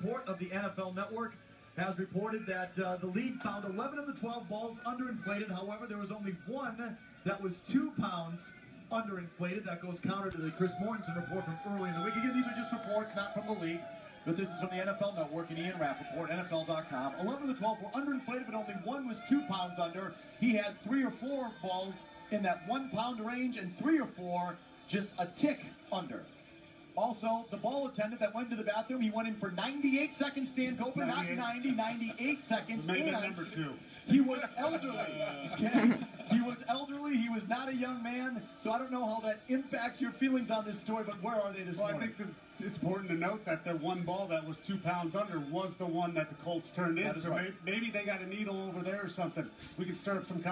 report of the NFL Network has reported that the league found 11 of the 12 balls underinflated. However, there was only one that was 2 pounds underinflated. That goes counter to the Chris Mortensen report from early in the week. Again, these are just reports, not from the league. But this is from the NFL Network and Ian Rappaport, NFL.com. 11 of the 12 were underinflated, but only one was 2 pounds under. He had 3 or 4 balls in that 1 pound range and 3 or 4 just a tick under. Also, the ball attendant that went to the bathroom, he went in for 98 seconds, Stan Copen, not 90, 98 seconds. Maybe number 2. He was elderly. Okay? He was elderly. He was not a young man. So I don't know how that impacts your feelings on this story, but where are they this morning? I think it's important to note that the one ball that was 2 pounds under was the one that the Colts turned in. So right. maybe they got a needle over there or something. We could stir up some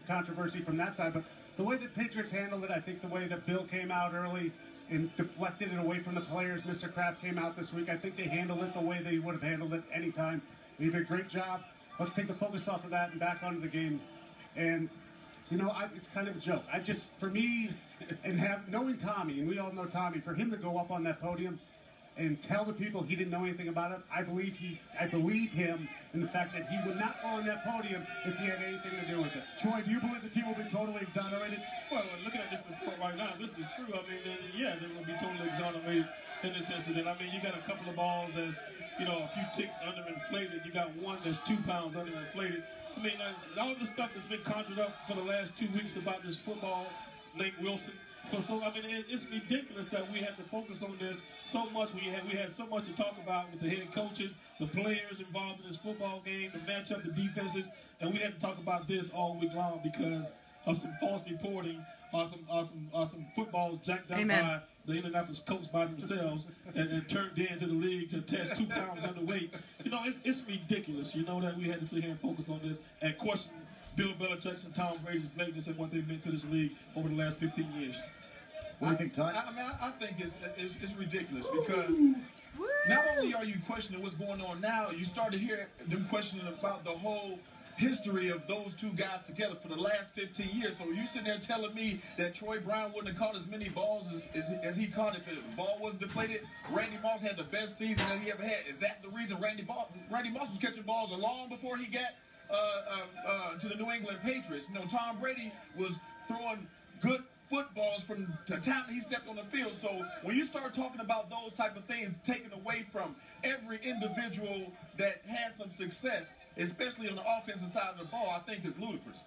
controversy from that side. But the way the Patriots handled it, I think the way that Bill came out early and deflected it away from the players, Mr. Kraft came out this week, I think they handled it the way they would have handled it anytime. They did a great job. Let's take the focus off of that and back onto the game. And, you know, it's kind of a joke. For me, and knowing Tommy, and we all know Tommy, for him to go up on that podium and tell the people he didn't know anything about it, I believe him in the fact that he would not go on that podium if he had anything to do with it. Troy, do you believe the team will be totally exonerated? Well, looking at this report right now, this is true. I mean, yeah, they will be totally exonerated in this incident. I mean, you got a couple of balls as, you know, a few ticks underinflated. You got one that's 2 pounds underinflated. I mean, all the stuff that's been conjured up for the last 2 weeks about this football, Nate Wilson. I mean, it's ridiculous that we had to focus on this so much. We had so much to talk about with the head coaches, the players involved in this football game, the matchup, the defenses, and we had to talk about this all week long because of some false reporting or some footballs jacked up by the Indianapolis Colts by themselves and turned into the league to test 2 pounds underweight. You know, it's ridiculous. You know that we had to sit here and focus on this and question Bill Belichick's and Tom Brady's greatness and what they've meant to this league over the last 15 years. What do you think, Todd? I mean, I think it's ridiculous because not only are you questioning what's going on now, you start to hear them questioning about the whole history of those two guys together for the last 15 years. So you sitting there telling me that Troy Brown wouldn't have caught as many balls as he caught if the ball wasn't deflated? Randy Moss had the best season that he ever had. Is that the reason Randy Moss was catching balls long before he got to the New England Patriots? You know, Tom Brady was throwing good footballs from the time he stepped on the field. So when you start talking about those type of things taken away from every individual that has some success, especially on the offensive side of the ball, I think is ludicrous.